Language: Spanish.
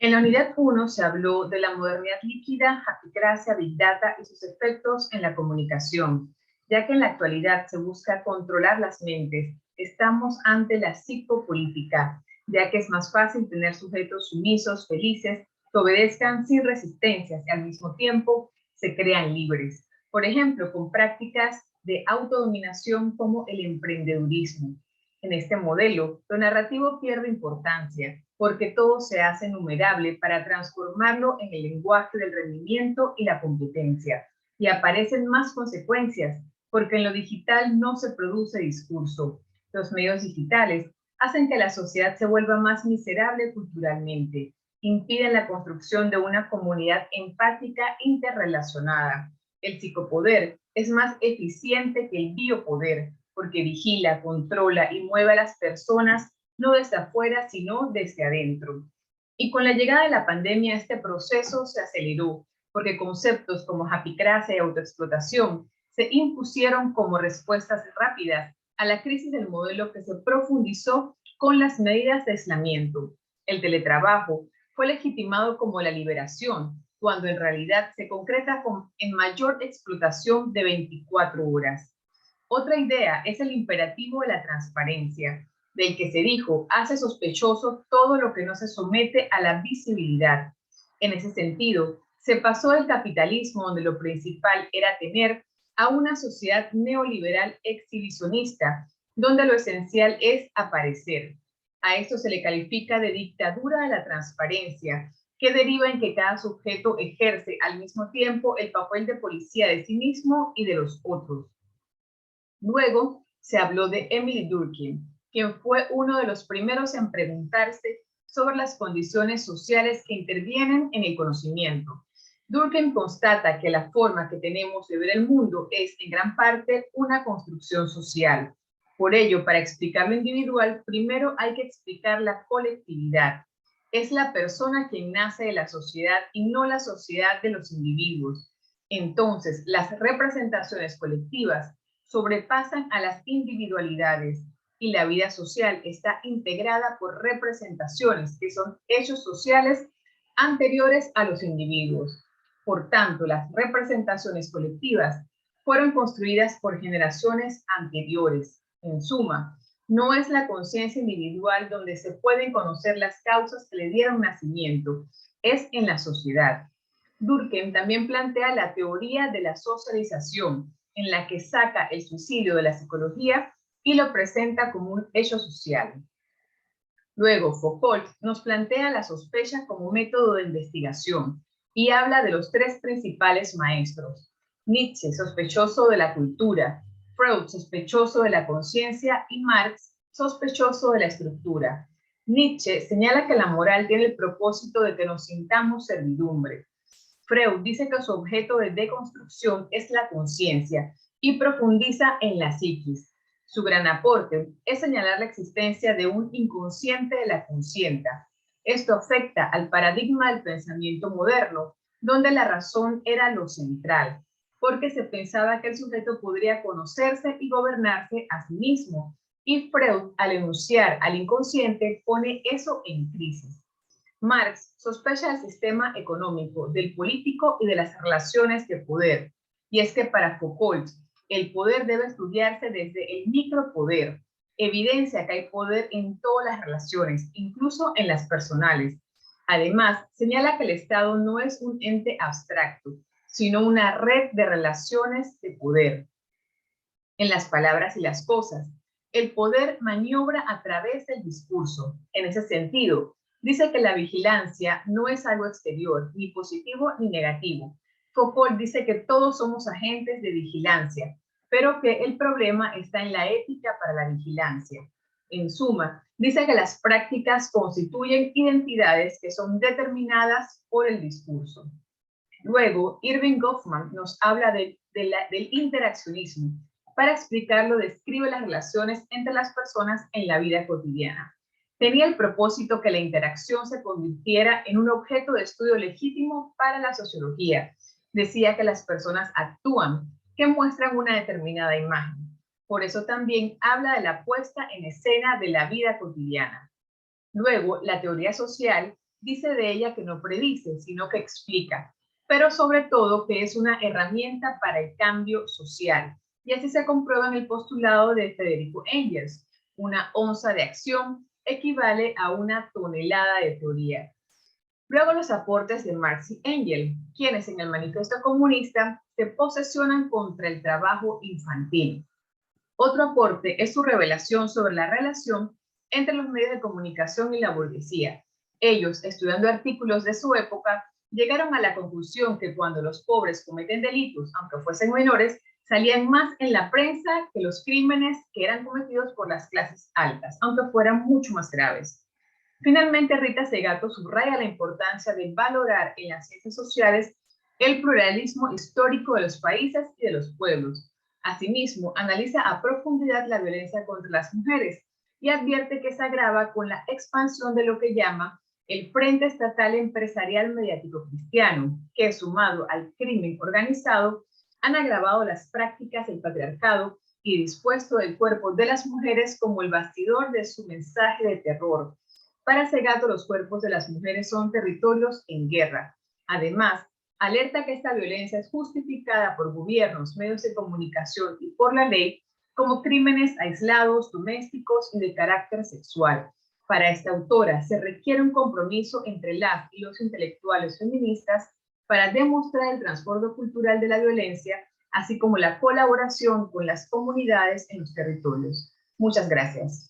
En la unidad 1 se habló de la modernidad líquida, Japicracia, Big Data y sus efectos en la comunicación, ya que en la actualidad se busca controlar las mentes. Estamos ante la psicopolítica, ya que es más fácil tener sujetos sumisos, felices, que obedezcan sin resistencias y al mismo tiempo se crean libres. Por ejemplo, con prácticas de autodominación como el emprendedurismo. En este modelo, lo narrativo pierde importancia porque todo se hace numerable para transformarlo en el lenguaje del rendimiento y la competencia. Y aparecen más consecuencias porque en lo digital no se produce discurso. Los medios digitales hacen que la sociedad se vuelva más miserable culturalmente, impiden la construcción de una comunidad empática interrelacionada. El psicopoder es más eficiente que el biopoder, porque vigila, controla y mueve a las personas no desde afuera, sino desde adentro. Y con la llegada de la pandemia, este proceso se aceleró, porque conceptos como japicracia y autoexplotación se impusieron como respuestas rápidas a la crisis del modelo que se profundizó con las medidas de aislamiento. El teletrabajo fue legitimado como la liberación, cuando en realidad se concreta en mayor explotación de 24 horas. Otra idea es el imperativo de la transparencia, del que se dijo hace sospechoso todo lo que no se somete a la visibilidad. En ese sentido, se pasó del capitalismo, donde lo principal era tener, a una sociedad neoliberal exhibicionista, donde lo esencial es aparecer. A esto se le califica de dictadura de la transparencia, que deriva en que cada sujeto ejerce al mismo tiempo el papel de policía de sí mismo y de los otros. Luego se habló de Emily Durkheim, quien fue uno de los primeros en preguntarse sobre las condiciones sociales que intervienen en el conocimiento. Durkheim constata que la forma que tenemos de ver el mundo es en gran parte una construcción social. Por ello, para explicar lo individual, primero hay que explicar la colectividad. Es la persona quien nace de la sociedad y no la sociedad de los individuos. Entonces, las representaciones colectivas sobrepasan a las individualidades y la vida social está integrada por representaciones que son hechos sociales anteriores a los individuos. Por tanto, las representaciones colectivas fueron construidas por generaciones anteriores. En suma, no es la conciencia individual donde se pueden conocer las causas que le dieron nacimiento, es en la sociedad. Durkheim también plantea la teoría de la socialización, en la que saca el suicidio de la psicología y lo presenta como un hecho social. Luego, Foucault nos plantea la sospecha como método de investigación y habla de los tres principales maestros. Nietzsche, sospechoso de la cultura, Freud, sospechoso de la conciencia y Marx, sospechoso de la estructura. Nietzsche señala que la moral tiene el propósito de que nos sintamos servidumbre. Freud dice que su objeto de deconstrucción es la conciencia y profundiza en la psiquis. Su gran aporte es señalar la existencia de un inconsciente de la conscienta. Esto afecta al paradigma del pensamiento moderno, donde la razón era lo central, porque se pensaba que el sujeto podría conocerse y gobernarse a sí mismo. Y Freud, al enunciar al inconsciente, pone eso en crisis. Marx sospecha del sistema económico, del político y de las relaciones de poder. Y es que para Foucault, el poder debe estudiarse desde el micropoder. Evidencia que hay poder en todas las relaciones, incluso en las personales. Además, señala que el Estado no es un ente abstracto, sino una red de relaciones de poder. En las palabras y las cosas, el poder maniobra a través del discurso. En ese sentido, dice que la vigilancia no es algo exterior, ni positivo ni negativo. Foucault dice que todos somos agentes de vigilancia, pero que el problema está en la ética para la vigilancia. En suma, dice que las prácticas constituyen identidades que son determinadas por el discurso. Luego, Irving Goffman nos habla del interaccionismo. Para explicarlo, describe las relaciones entre las personas en la vida cotidiana. Tenía el propósito que la interacción se convirtiera en un objeto de estudio legítimo para la sociología. Decía que las personas actúan, que muestran una determinada imagen. Por eso también habla de la puesta en escena de la vida cotidiana. Luego, la teoría social dice de ella que no predice, sino que explica, pero sobre todo que es una herramienta para el cambio social. Y así se comprueba en el postulado de Federico Engels: una onza de acción equivale a una tonelada de teoría. Luego los aportes de Marx y Engels, quienes en el Manifiesto Comunista se posesionan contra el trabajo infantil. Otro aporte es su revelación sobre la relación entre los medios de comunicación y la burguesía. Ellos, estudiando artículos de su época, llegaron a la conclusión que cuando los pobres cometen delitos, aunque fuesen menores, salían más en la prensa que los crímenes que eran cometidos por las clases altas, aunque fueran mucho más graves. Finalmente, Rita Segato subraya la importancia de valorar en las ciencias sociales el pluralismo histórico de los países y de los pueblos. Asimismo, analiza a profundidad la violencia contra las mujeres y advierte que se agrava con la expansión de lo que llama el Frente Estatal Empresarial Mediático Cristiano, que sumado al crimen organizado han agravado las prácticas del patriarcado y dispuesto el cuerpo de las mujeres como el bastidor de su mensaje de terror. Para Segato, los cuerpos de las mujeres son territorios en guerra. Además, alerta que esta violencia es justificada por gobiernos, medios de comunicación y por la ley como crímenes aislados, domésticos y de carácter sexual. Para esta autora, se requiere un compromiso entre las y los intelectuales feministas para demostrar el trasfondo cultural de la violencia, así como la colaboración con las comunidades en los territorios. Muchas gracias.